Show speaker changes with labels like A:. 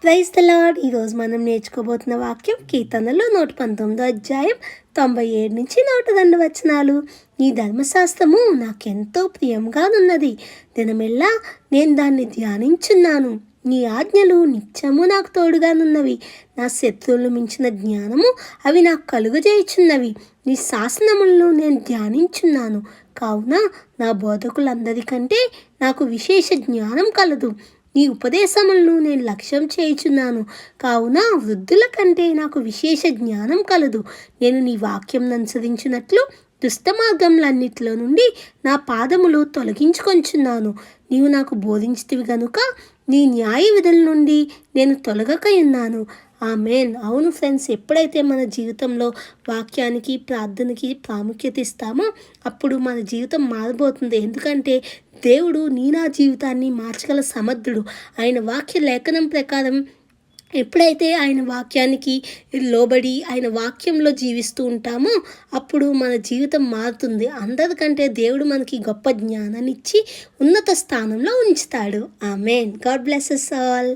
A: Praise the lord. ఈరోజు మనం నేర్చుకోబోతున్న వాక్యం కీర్తనలు 119 అధ్యాయం 97 నుంచి 102 వచనాలు. నీ ధర్మశాస్త్రము నాకెంతో ప్రియంగానున్నది, దినమెల్లా నేను దాన్ని ధ్యానించున్నాను. నీ ఆజ్ఞలు నిత్యము నాకు తోడుగానున్నవి. నా శత్రువులు మించిన జ్ఞానము అవి నాకు కలుగజేయుచున్నవి. నీ శాసనములను నేను ధ్యానించున్నాను కావున నా బోధకులందరికంటే నాకు విశేష జ్ఞానం కలదు. నీ ఉపదేశములను నేను లక్ష్యం చేయుచున్నాను కావున వృద్ధుల కంటే నాకు విశేష జ్ఞానం కలదు. నేను నీ వాక్యం అనుసరించినట్లు దుష్ట మార్గములన్నిటిలో నుండి నా పాదములు తొలగించుకొంచున్నాను. నీవు నాకు బోధించితివి గనుక నీ న్యాయ విధుల నుండి నేను తొలగకయున్నాను. ఆమేన్. అవును ఫ్రెండ్స్, ఎప్పుడైతే మన జీవితంలో వాక్యానికి ప్రార్థనకి ప్రాముఖ్యత ఇస్తామో అప్పుడు మన జీవితం మారిపోతుంది. ఎందుకంటే దేవుడు నా జీవితాన్ని మార్చగల సమర్థుడు. ఆయన వాక్య లేఖనం ప్రకారం ఎప్పుడైతే ఆయన వాక్యానికి లోబడి ఆయన వాక్యంలో జీవిస్తూ ఉంటామో అప్పుడు మన జీవితం మారుతుంది. అందరికంటే దేవుడు మనకి గొప్ప జ్ఞానాన్ని ఇచ్చి ఉన్నత స్థానంలో ఉంచుతాడు. Amen. God bless us all.